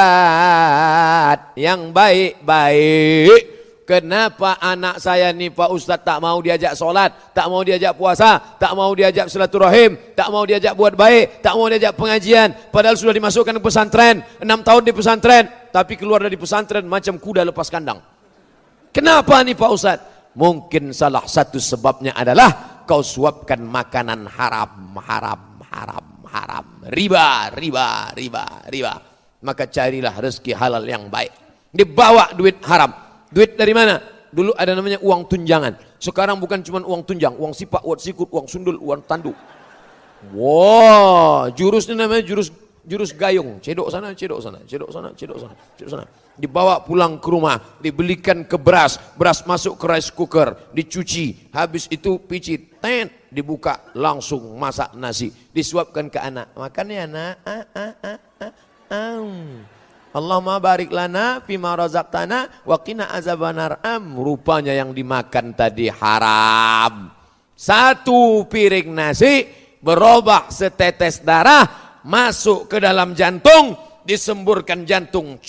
yang baik-baik. Kenapa anak saya nih Pak Ustadz tak mau diajak sholat, tak mau diajak puasa, tak mau diajak silaturahim, tak mau diajak buat baik, tak mau diajak pengajian, padahal sudah dimasukkan ke pesantren, 6 tahun di pesantren, tapi keluar dari pesantren macam kuda lepas kandang. Kenapa nih Pak Ustadz? Mungkin salah satu sebabnya adalah kau suapkan makanan haram, riba. Maka carilah rezeki halal yang baik. Dibawa duit haram. Duit dari mana? Dulu ada namanya uang tunjangan. Sekarang bukan cuma uang tunjang, uang sipak, uang sikut, uang sundul, uang tanduk. Wow, jurusnya namanya jurus gayung. Cedok sana. Dibawa pulang ke rumah, dibelikan ke beras masuk ke rice cooker, dicuci, habis itu picit, dibuka, langsung masak nasi, disuapkan ke anak. Makan ya nak. Allahumma barik lana fima razaqtana wa qina azabannar. Rupanya yang dimakan tadi haram. Satu piring nasi berubah setetes darah masuk ke dalam jantung, disemburkan jantung,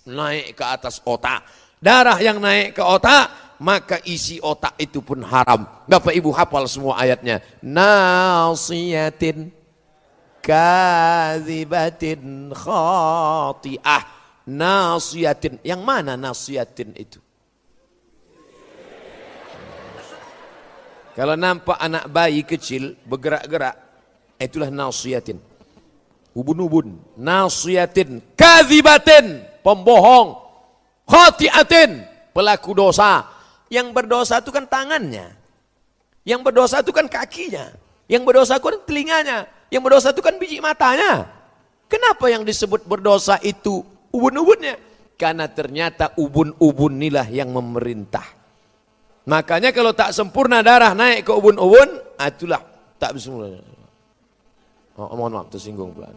naik ke atas otak. Darah yang naik ke otak, maka isi otak itu pun haram. Bapak Ibu hafal semua ayatnya. Nasiyatin kazibatin khati'ah. Nasiyatin. Yang mana nasiyatin itu? Kalau nampak anak bayi kecil bergerak-gerak, itulah nasiyatin. Ubun-ubun. Nasiyatin kazibatin, pembohong. Khati'atin, pelaku dosa. Yang berdosa itu kan tangannya. Yang berdosa itu kan kakinya. Yang berdosa itu kan telinganya. Yang berdosa itu kan biji matanya. Kenapa yang disebut berdosa itu ubun-ubunnya? Karena ternyata ubun-ubun inilah yang memerintah. Makanya kalau tak sempurna darah naik ke ubun-ubun, itulah tak sempurna. Mohon maaf, tersinggung pula.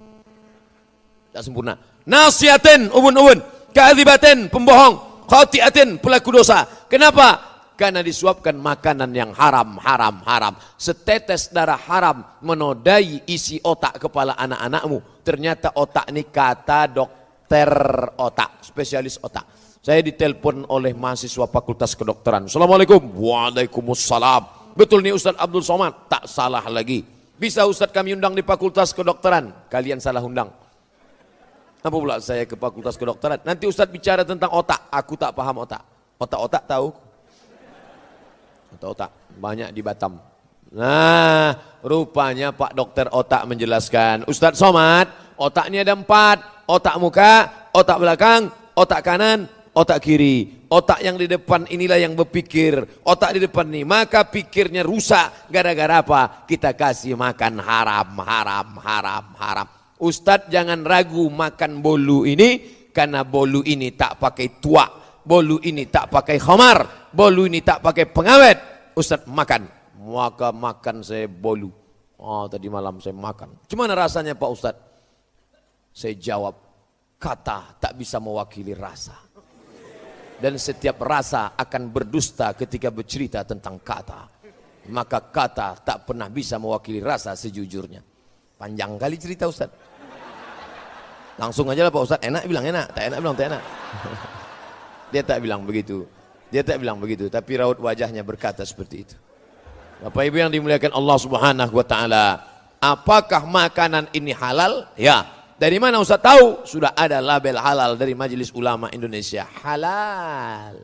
Tak sempurna. Nasiyatin, ubun-ubun. Kadzibatin, pembohong. Khati'atin, pelaku dosa. Kenapa? Karena disuapkan makanan yang haram. Setetes darah haram menodai isi otak kepala anak-anakmu. Ternyata otak ini kata dokter otak, spesialis otak. Saya ditelepon oleh mahasiswa Fakultas Kedokteran. Assalamualaikum. Waalaikumsalam. Betul nih Ustadz Abdul Somad? Tak salah lagi. Bisa Ustadz kami undang di Fakultas Kedokteran? Kalian salah undang. Apa pula saya ke Fakultas Kedokteran? Nanti Ustadz bicara tentang otak. Aku tak paham otak. Otak-otak tahu? Otak-otak banyak di Batam. Nah, rupanya Pak Dokter Otak menjelaskan. Ustadz Somad, otak ini ada 4. Otak muka, otak belakang, otak kanan, otak kiri. Otak yang di depan inilah yang berpikir. Otak di depan nih, maka pikirnya rusak. Gara-gara apa? Kita kasih makan haram. Ustadz jangan ragu makan bolu ini, karena bolu ini tak pakai tuak, bolu ini tak pakai khamar, bolu ini tak pakai pengawet. Ustadz makan, maka makan saya bolu. Oh, tadi malam saya makan. Gimana rasanya Pak Ustadz? Saya jawab, kata tak bisa mewakili rasa. Dan setiap rasa akan berdusta ketika bercerita tentang kata. Maka kata tak pernah bisa mewakili rasa sejujurnya. Panjang kali cerita Ustadz. Langsung aja lah Pak Ustadz, enak bilang enak, tak enak bilang tak enak. Dia tak bilang begitu. Tapi raut wajahnya berkata seperti itu. Bapak Ibu yang dimuliakan Allah Subhanahu wa taala, apakah makanan ini halal? Ya. Dari mana Ustaz tahu? Sudah ada label halal dari Majelis Ulama Indonesia. Halal.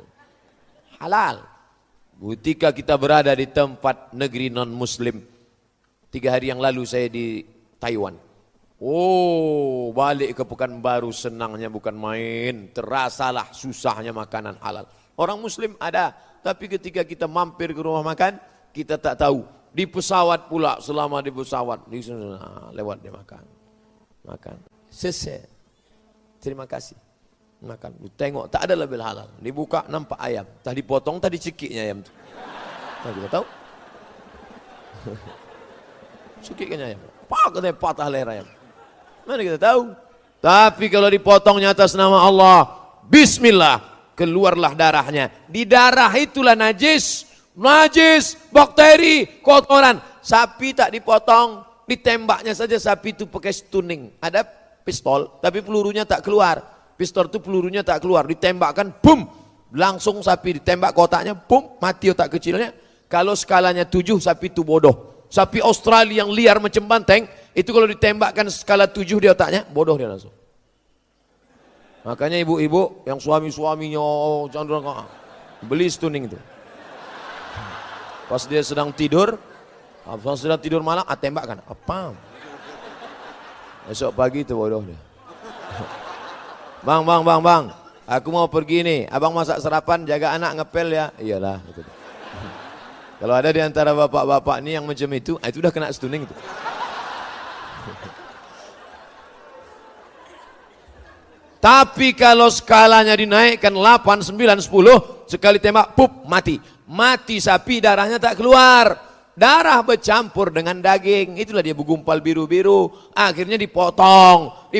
Ketika kita berada di tempat negeri non muslim, 3 hari yang lalu saya di Taiwan. Oh, balik ke Pekanbaru senangnya bukan main. Terasalah susahnya makanan halal. Orang muslim ada, tapi ketika kita mampir ke rumah makan, kita tak tahu. Di pesawat pula, selama di pesawat, lewat dia makan. Selesai. Terima kasih. Makan. Tengok, tak ada label halal. Dibuka, nampak ayam. Tadi potong, tadi cekiknya ayam tu. Nah, kita tahu. Cekiknya ayam. Katanya patah leher ayam. Mana kita tahu? Tapi kalau dipotongnya atas nama Allah, bismillah, keluarlah darahnya. Di darah itulah najis, bakteri, kotoran. Sapi tak dipotong, ditembaknya saja sapi itu pakai stunning. Ada pistol, tapi pelurunya tak keluar. Pistol itu pelurunya tak keluar, ditembakkan, boom, langsung sapi ditembak kotaknya, boom, mati otak kecilnya. Kalau skalanya 7, sapi itu bodoh. Sapi Australia yang liar macam banteng, itu kalau ditembakkan skala 7 di otaknya, bodoh dia langsung. Makanya ibu-ibu yang suami-suaminya beli stunning itu. Pas dia sedang tidur malam, tembakkan, apa? Besok pagi itu bodoh dia. Bang, aku mau pergi nih, abang masak sarapan, jaga anak ngepel ya. Iyalah. Gitu. Kalau ada di antara bapak-bapak ini yang macam itu udah kena stunning itu. Tapi kalau skalanya dinaikkan 8, 9, 10, sekali tembak, pup, mati. Mati sapi, darahnya tak keluar. Darah bercampur dengan daging, itulah dia bergumpal biru-biru. Akhirnya dipotong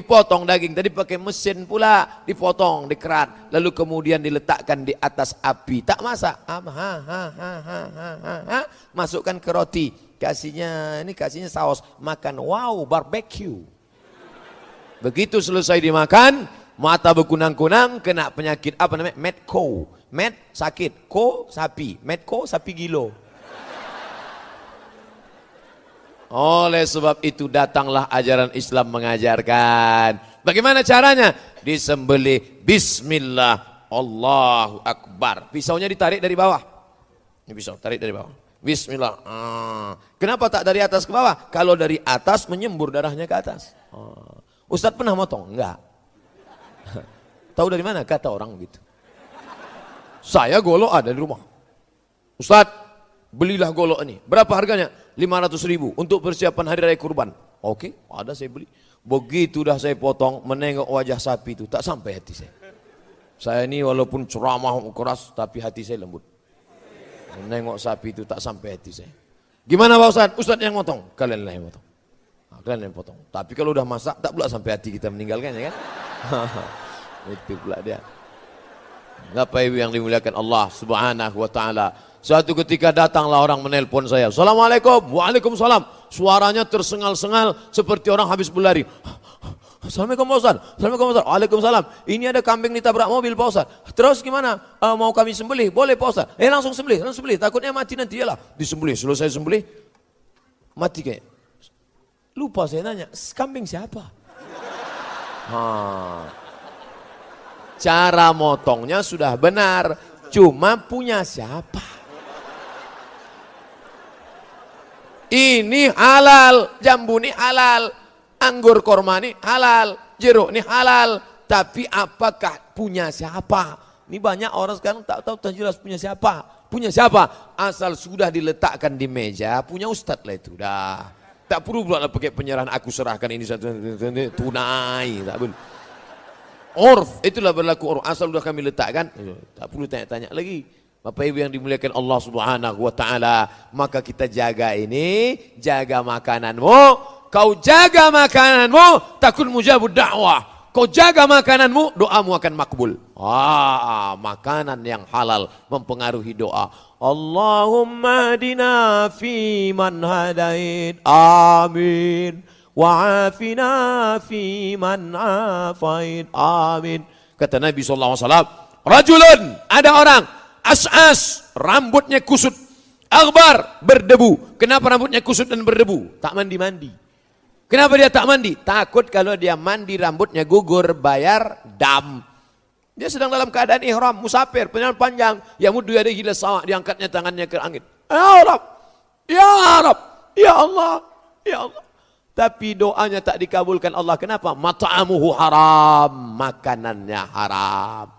daging. Tadi pakai mesin pula, dipotong, dikerat. Lalu kemudian diletakkan di atas api. Tak masak. Masukkan ke roti. Kasihnya saus. Makan, wow, barbecue. Begitu selesai dimakan, mata berkunang-kunang, kena penyakit apa namanya? Mad cow. Mad sakit, ko sapi, mad cow sapi gilo. Oleh sebab itu datanglah ajaran Islam mengajarkan. Bagaimana caranya? Disembelih bismillah, Allahu Akbar. Pisaunya ditarik dari bawah. Ini pisau, tarik dari bawah. Bismillah. Kenapa tak dari atas ke bawah? Kalau dari atas menyembur darahnya ke atas. Ustadz pernah motong? Enggak. Tahu dari mana? Kata orang gitu. Saya golok ada di rumah. Ustadz, belilah golok ini. Berapa harganya? 500.000 untuk persiapan hari raya kurban. Oke, ada saya beli. Begitu dah saya potong, menengok wajah sapi itu, tak sampai hati saya. Saya ini walaupun ceramah keras, tapi hati saya lembut. Menengok sapi itu tak sampai hati saya. Gimana Pak Ustadz? Ustadz yang potong. Kalian lah yang potong. Kalian yang potong. Tapi kalau udah masak, tak pula sampai hati kita meninggalkannya kan? Itu pula dia. Bapak Ibu yang dimuliakan Allah Subhanahu wa taala. Suatu ketika datanglah orang menelpon saya. Assalamualaikum. Waalaikumsalam. Suaranya tersengal-sengal seperti orang habis berlari. Assalamualaikum Pak Ustaz. Assalamualaikum Pak Ustaz. Waalaikumsalam. Ini ada kambing ditabrak mobil Pak Ustaz. Terus gimana? Mau kami sembelih? Boleh Pak Ustaz. Langsung sembelih. Takutnya mati nanti. Yalah. Disembelih. Selesai sembelih. Mati kayak. Lupa saya nanya. Kambing siapa? Cara motongnya sudah benar. Cuma punya siapa? Ini halal, jambu ini halal, anggur korma ini halal, jeruk ini halal. Tapi apakah punya siapa? Ini banyak orang sekarang tak tahu jelas punya siapa. Punya siapa? Asal sudah diletakkan di meja, punya ustadz lah itu dah. Tak perlu pula pakai penyerahan aku serahkan ini satu tunai, tak perlu. Urf, itulah berlaku urf. Asal sudah kami letakkan, tak perlu tanya-tanya lagi. Bapak Ibu yang dimuliakan Allah Subhanahu wa taala, maka kita jaga ini, jaga makananmu. Kau jaga makananmu, takun mujabud da'wah. Kau jaga makananmu, doamu akan makbul. Makanan yang halal mempengaruhi doa. Allahumma hadina fi man hadait. Amin. Wa'afina fi man afait. Amin. Kata Nabi SAW, rajulun, ada orang, as'as, rambutnya kusut, aghbar, berdebu. Kenapa rambutnya kusut dan berdebu? Tak mandi-mandi. Kenapa dia tak mandi? Takut kalau dia mandi rambutnya gugur, bayar dam. Dia sedang dalam keadaan ihram, musafir, perjalanan panjang. Ya muddu yadayhi ila sama', diangkatnya tangannya ke langit. Ya Rab, ya Rab, ya Allah, ya Allah. Tapi doanya tak dikabulkan Allah. Kenapa? Mat'amuhu haram, makanannya haram.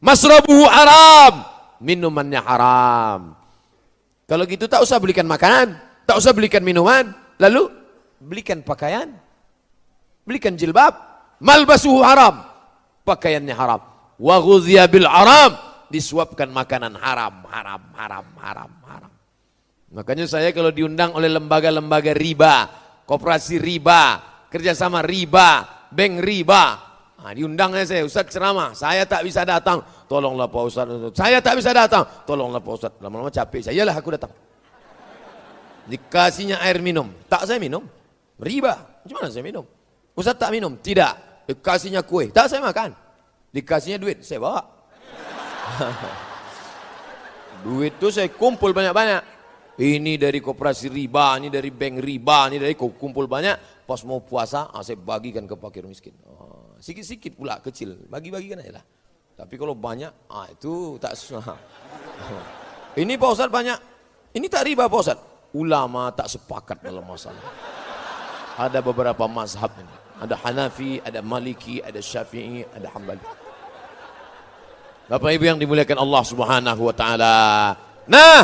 Masrabuhu haram, minumannya haram. Kalau gitu tak usah belikan makanan, tak usah belikan minuman, lalu belikan pakaian, belikan jilbab. Malbasuhu haram, pakaiannya haram. Wa ghudhiya bil haram, disuapkan makanan haram. Makanya saya kalau diundang oleh lembaga-lembaga riba, koperasi riba, kerjasama riba, bank riba, diundangnya saya, Ustaz ceramah, saya tak bisa datang, tolonglah Pak Ustaz, saya tak bisa datang, tolonglah Pak Ustaz. Lama-lama capek saya, yalah aku datang. Dikasihnya air minum, tak saya minum, riba, gimana saya minum? Ustaz tak minum? Tidak. Dikasihnya kue, tak saya makan. Dikasihnya duit, saya bawa. Duit itu saya kumpul banyak-banyak. Ini dari koperasi riba, ini dari bank riba, ini dari kumpul banyak. Pas mau puasa, saya bagikan ke fakir miskin. Sikit-sikit pula kecil, bagi-bagikan aja lah. Tapi kalau banyak, itu tak susah. Ini Pak Ustaz banyak, ini tak riba Pak Ustaz. Ulama tak sepakat dalam masalah. Ada beberapa mazhab ini. Ada Hanafi, ada Maliki, ada Syafi'i, ada Hambali. Bapak Ibu yang dimuliakan Allah Subhanahu wa taala. Nah,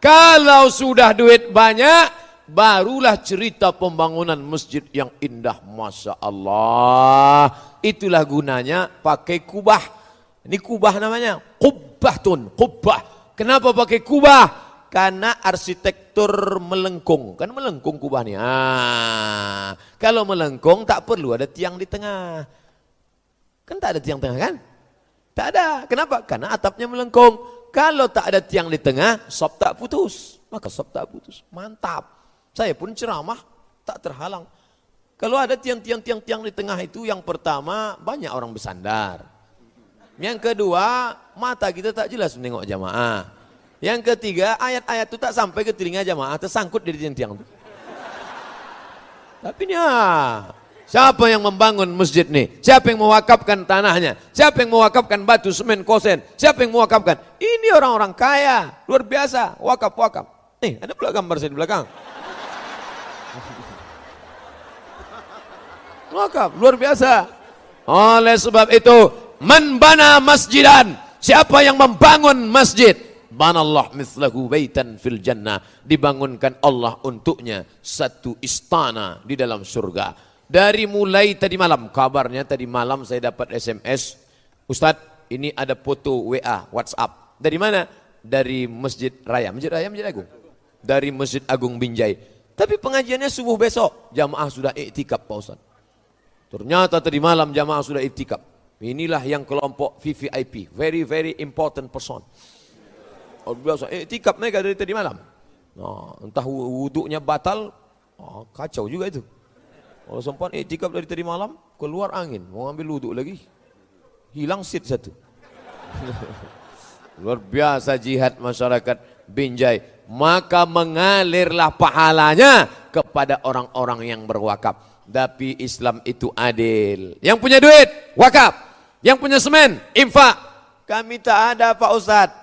kalau sudah duit banyak, barulah cerita pembangunan masjid yang indah, Masya Allah. Itulah gunanya pakai kubah. Ini kubah namanya, kubbahtun, kubah. Kenapa pakai kubah? Karena arsitektur melengkung, kan melengkung kubah nih. Kalau melengkung tak perlu ada tiang di tengah. Kan tak ada tiang tengah kan? Tak ada. Kenapa? Karena atapnya melengkung. Kalau tak ada tiang di tengah, sop tak putus. Maka sop tak putus. Mantap. Saya pun ceramah tak terhalang. Kalau ada tiang-tiang di tengah itu, yang pertama banyak orang bersandar. Yang kedua, mata kita tak jelas menengok jamaah. Yang ketiga, ayat-ayat itu tak sampai ke telinga jamaah, tersangkut di tiang-tiang itu. Tapi siapa yang membangun masjid nih? Siapa yang mewakafkan tanahnya? Siapa yang mewakafkan batu, semen, kosen? Siapa yang mewakafkan? Ini orang-orang kaya, luar biasa, wakaf. Ada pula gambar saya di belakang. Wakaf, luar biasa. Oleh sebab itu, man bana masjidan, siapa yang membangun masjid, banallah mislahu baitan fil jannah, dibangunkan Allah untuknya satu istana di dalam surga. Dari mulai tadi malam, kabarnya tadi malam saya dapat SMS, Ustadz ini ada foto WA, WhatsApp. Dari mana? Dari Masjid Raya, Masjid Agung. Dari Masjid Agung Binjai. Tapi pengajiannya subuh besok, jamaah sudah iktikaf Pak Ustadz. Ternyata tadi malam jamaah sudah iktikaf. Inilah yang kelompok VVIP, very very important person. Biasa iktikaf mereka dari tadi malam. Nah, entah wuduknya batal, kacau juga itu. Kalau sempat iktikaf dari tadi malam, keluar angin, mau ambil wuduk lagi, hilang seat satu. Luar biasa jihad masyarakat Binjai. Maka mengalirlah pahalanya kepada orang-orang yang berwakaf. Tapi Islam itu adil. Yang punya duit, wakaf. Yang punya semen, infak. Kami tak ada Pak Ustadz.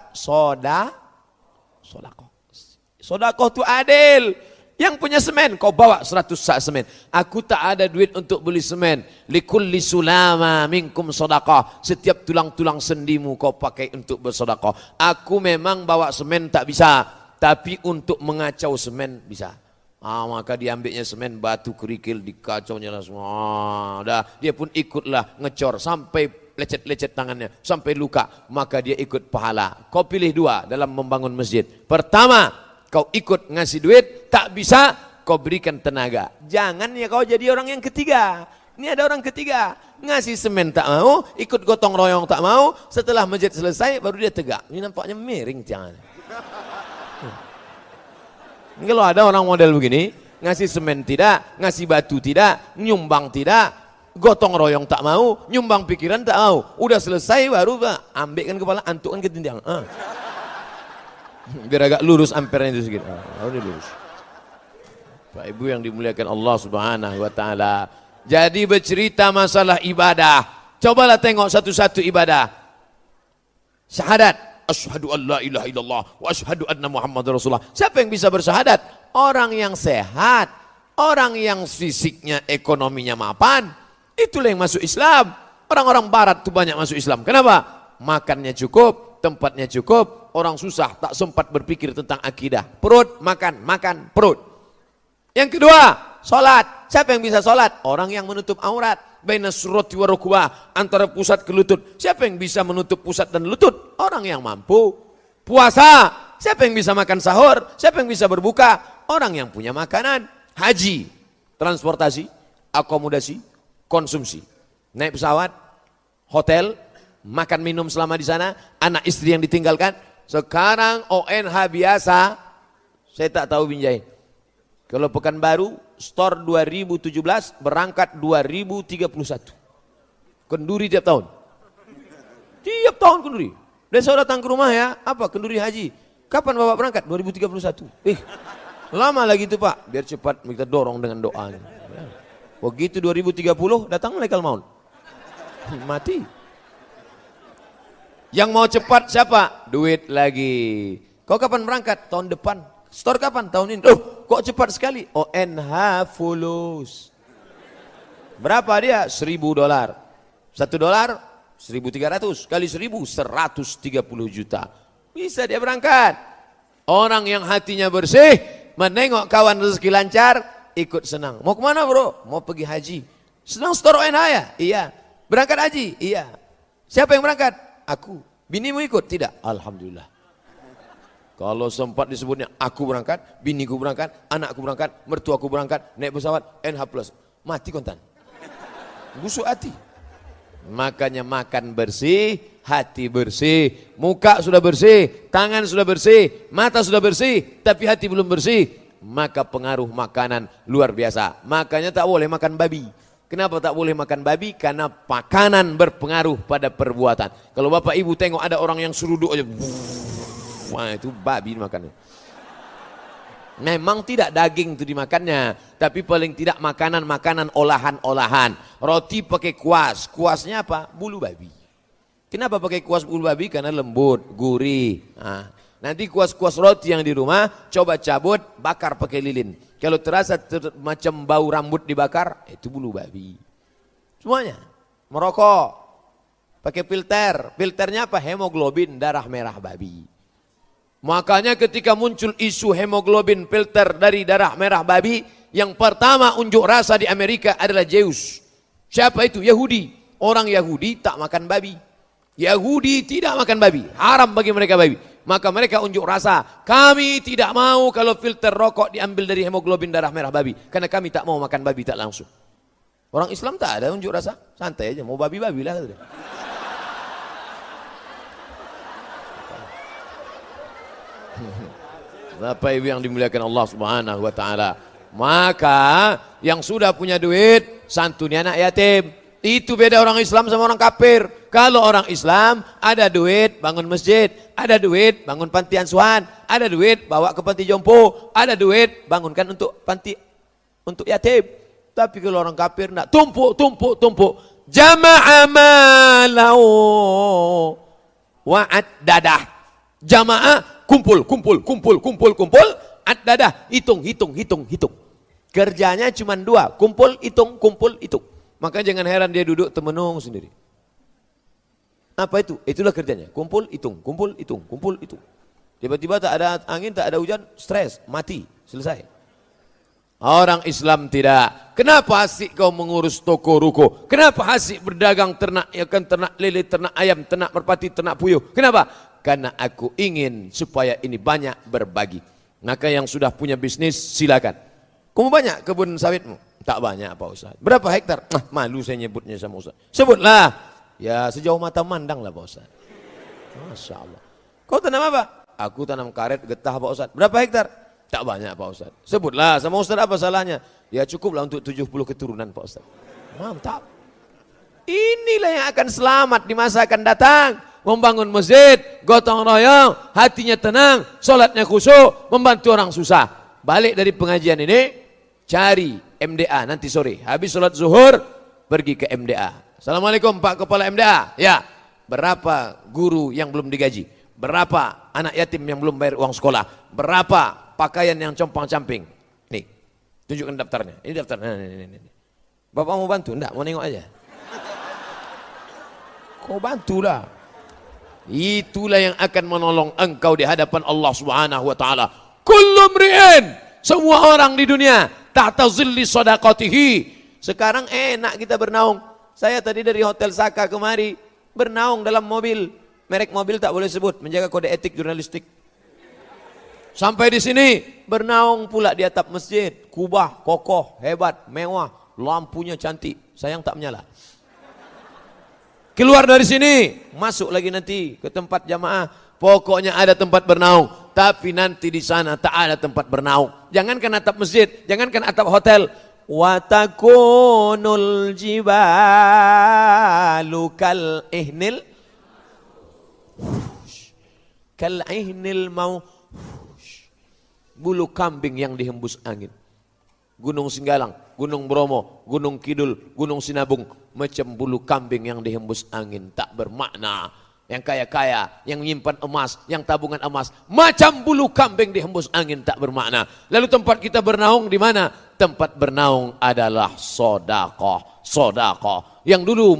Sodakoh itu adil. Yang punya semen, kau bawa 100 sak semen. Aku tak ada duit untuk beli semen. Likulli sulama minkum sodakoh. Setiap tulang-tulang sendimu kau pakai untuk bersodakoh. Aku memang bawa semen tak bisa. Tapi untuk mengacau semen bisa. Maka diambilnya semen, batu, kerikil, dikacaunya lah semua. Dia pun ikutlah ngecor sampai lecet-lecet tangannya, sampai luka. Maka dia ikut pahala. Kau pilih dua dalam membangun masjid. Pertama, kau ikut ngasih duit, tak bisa, kau berikan tenaga. Jangan ya kau jadi orang yang ketiga. Ini ada orang ketiga, ngasih semen tak mau, ikut gotong royong tak mau. Setelah masjid selesai, baru dia tegak. Ini nampaknya miring jangan. Kalau ada orang model begini, ngasih semen tidak, ngasih batu tidak, nyumbang tidak, gotong royong tak mau, nyumbang pikiran tak mau. Udah selesai baru ambilkan kepala, antukkan ke dinding. Biar agak lurus ampernya itu sedikit. Udah lurus. Pak Ibu yang dimuliakan Allah Subhanahu wa taala. Jadi bercerita masalah ibadah. Cobalah tengok satu-satu ibadah. Syahadat. Asyhadu an la ilaha illallah wa asyhadu anna Muhammadar Rasulullah. Siapa yang bisa bersyahadat? Orang yang sehat, orang yang fisiknya, ekonominya mapan. Itulah yang masuk Islam. Orang-orang barat tuh banyak masuk Islam. Kenapa? Makannya cukup, tempatnya cukup. Orang susah tak sempat berpikir tentang akidah. Perut, makan, perut. Yang kedua, sholat. Siapa yang bisa sholat? Orang yang menutup aurat. Baina surati wa rukbah, antara pusat ke lutut. Siapa yang bisa menutup pusat dan lutut? Orang yang mampu. Puasa. Siapa yang bisa makan sahur? Siapa yang bisa berbuka? Orang yang punya makanan. Haji, transportasi, akomodasi, konsumsi. Naik pesawat, hotel, makan minum selama di sana, anak istri yang ditinggalkan. Sekarang ONH biasa, saya tak tahu Binjai. Kalau Pekanbaru, store 2017, berangkat 2031. Kenduri tiap tahun. Tiap tahun kenduri. Besok datang ke rumah ya, apa kenduri haji. Kapan Bapak berangkat? 2031. Lama lagi itu Pak, biar cepat kita dorong dengan doanya. Begitu 2030 datang malaikat maut. Mati. Yang mau cepat siapa? Duit lagi. Kau kapan berangkat? Tahun depan. Store kapan? Tahun ini. Oh, kok cepat sekali? ONH fulus. Berapa dia? $1.000. $1 1.300 kali 1.000 130 juta. Bisa dia berangkat. Orang yang hatinya bersih, menengok kawan rezeki lancar, ikut senang. Mau kemana bro? Mau pergi haji. Senang store ONH ya? Iya. Berangkat haji? Iya. Siapa yang berangkat? Aku. Binimu ikut? Tidak. Alhamdulillah. Kalau sempat disebutnya aku berangkat, biniku berangkat, anakku berangkat, mertuaku berangkat, naik pesawat, NH+. Mati kontan. Busuk hati. Makanya makan bersih, hati bersih, muka sudah bersih, tangan sudah bersih, mata sudah bersih, tapi hati belum bersih, maka pengaruh makanan luar biasa. Makanya tak boleh makan babi. Kenapa tak boleh makan babi? Karena makanan berpengaruh pada perbuatan. Kalau bapak ibu tengok ada orang yang seruduk aja, wah itu babi makannya. Memang tidak daging itu dimakannya, tapi paling tidak makanan-makanan olahan-olahan. Roti pakai kuas, kuasnya apa? Bulu babi. Kenapa pakai kuas bulu babi? Karena lembut, gurih. Nah, nanti kuas-kuas roti yang di rumah, coba cabut, bakar pakai lilin. Kalau terasa macam bau rambut dibakar, itu bulu babi. Semuanya. Merokok, pakai filter. Filternya apa? Hemoglobin, darah merah babi. Makanya ketika muncul isu hemoglobin filter dari darah merah babi, yang pertama unjuk rasa di Amerika adalah Zeus. Siapa itu? Yahudi. Orang Yahudi tak makan babi. Yahudi tidak makan babi. Haram bagi mereka babi. Maka mereka unjuk rasa. Kami tidak mau kalau filter rokok diambil dari hemoglobin darah merah babi. Karena kami tak mau makan babi tak langsung. Orang Islam tak ada unjuk rasa. Santai aja. Mau babi-babi lah. Bapak Ibu yang dimuliakan Allah Subhanahu wa taala. Maka yang sudah punya duit santuni anak yatim. Itu beda orang Islam sama orang kafir. Kalau orang Islam ada duit bangun masjid, ada duit bangun panti asuhan, ada duit bawa ke panti jompo, ada duit bangunkan untuk panti untuk yatim. Tapi kalau orang kafir nak tumpuk. Jama'a malahu wa'ad dadah. Jamaah kumpul, dadah, hitung. Kerjanya cuma dua, kumpul, hitung. Maka jangan heran dia duduk temenung sendiri. Apa itu? Itulah kerjanya, kumpul, hitung. Tiba-tiba tak ada angin, tak ada hujan, stres, mati, selesai. Orang Islam tidak. Kenapa asik kau mengurus toko ruko? Kenapa asik berdagang ternak, ternak lele, ternak ayam, ternak merpati, ternak puyuh? Kenapa? Karena aku ingin supaya ini banyak berbagi. Maka yang sudah punya bisnis silakan. Kamu banyak kebun sawitmu? Tak banyak Pak Ustaz. Berapa hektar? Malu saya nyebutnya sama Ustaz. Sebutlah. Ya sejauh mata mandang lah Pak Ustaz. Masya Allah. Kau tanam apa? Aku tanam karet getah Pak Ustaz. Berapa hektar? Tak banyak Pak Ustaz. Sebutlah sama Ustaz apa salahnya? Ya cukuplah untuk 70 keturunan Pak Ustaz. Mantap. Inilah yang akan selamat di masa akan datang. Membangun masjid, gotong royong, hatinya tenang, sholatnya khusyuk, membantu orang susah. Balik dari pengajian ini, cari MDA nanti sore. Habis sholat zuhur, pergi ke MDA. Assalamualaikum Pak Kepala MDA. Ya, berapa guru yang belum digaji? Berapa anak yatim yang belum bayar uang sekolah? Berapa pakaian yang compang-camping? Nih, tunjukkan daftarnya. Ini daftarnya. Nih. Bapak mau bantu? Enggak, mau nengok aja. Kau bantulah. Itulah yang akan menolong engkau di hadapan Allah Subhanahu wa taala. Kullu mri'in, semua orang di dunia tahta zilli shadaqatihi. Sekarang enak kita bernaung. Saya tadi dari Hotel Saka kemari bernaung dalam mobil. Merek mobil tak boleh sebut, menjaga kode etik jurnalistik. Sampai di sini bernaung pula di atap masjid. Kubah, kokoh, hebat, mewah, lampunya cantik. Sayang tak menyala. Keluar dari sini, masuk lagi nanti ke tempat jamaah, Pokoknya ada tempat bernaung, tapi nanti di sana tak ada tempat bernaung. Jangankan atap masjid, jangankan atap hotel. Wa takunul jibalu kal ihnil mau, bulu kambing yang dihembus angin. Gunung Singgalang, Gunung Bromo, Gunung Kidul, Gunung Sinabung, macam bulu kambing yang dihembus angin, tak bermakna. Yang kaya-kaya, yang menyimpan emas, yang tabungan emas, macam bulu kambing dihembus angin, tak bermakna. Lalu tempat kita bernaung di mana? Tempat bernaung adalah sedekah. Sedekah. Yang dulu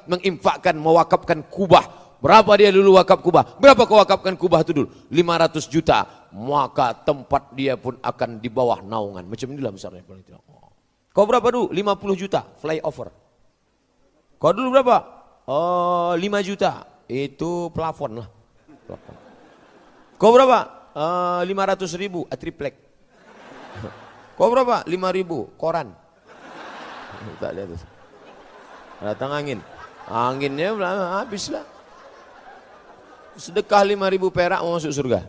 menginfakkan, mewakafkan kubah. Berapa dia dulu wakaf kubah? Berapa kau wakafkan kubah itu dulu? 500 juta. Maka tempat dia pun akan di bawah naungan. Macam inilah besarnya. Kau berapa dulu? 50 juta flyover. Kau dulu berapa? 5 juta. Itu plafon lah. Plafon. Kau berapa? 500 ribu triplek. Kau berapa? 5 ribu koran. Tak lihat. Datang angin. Anginnya habislah. Sedekah 5 ribu perak mau masuk surga.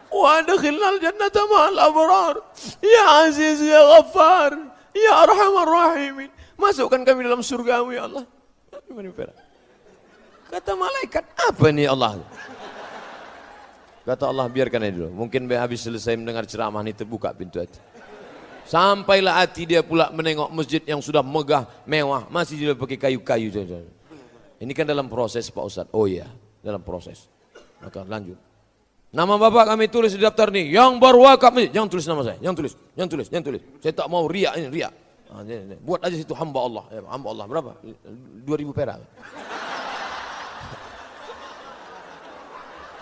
Wa adkhilnal jannata ma'al abrar. Ya Aziz ya Ghaffar. Ya Arhamar Rahimin. Masukkan kami dalam surgamu ya Allah. 5 ribu perak. Kata malaikat, apa nih Allah? Kata Allah, biarkan aja dulu. Mungkin habis selesai mendengar ceramah ini terbuka pintu hati. Sampailah hati dia pula menengok masjid yang sudah megah, mewah, masih juga pakai kayu-kayu. Ini kan dalam proses Pak Ustadz. Oh iya, dalam proses. Maka lanjut. Nama bapak kami tulis di daftar nih, yang berwakaf masjid. Jangan tulis nama saya, jangan tulis. Saya tak mau riak ini, riak. Buat aja situ hamba Allah. Hamba Allah berapa? 2.000 perak.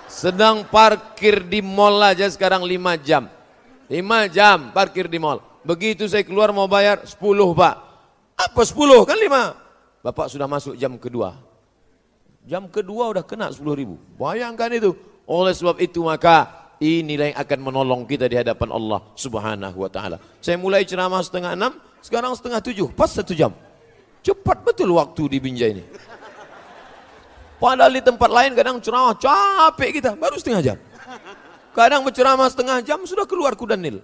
Sedang parkir di mall aja sekarang 5 jam. 5 jam parkir di mall. Begitu saya keluar mau bayar 10 Pak. Apa 10? Kan 5. Bapak sudah masuk jam kedua. Jam kedua udah kena 10.000. Bayangkan itu. Oleh sebab itu maka inilah yang akan menolong kita di hadapan Allah Subhanahu wa taala. Saya mulai ceramah 5:30, sekarang 6:30, pas 1 jam. Cepat betul waktu di Binjai ini. Padahal di tempat lain kadang ceramah capek kita, baru 1/2 jam. Kadang berceramah 1/2 jam sudah keluar kuda nil.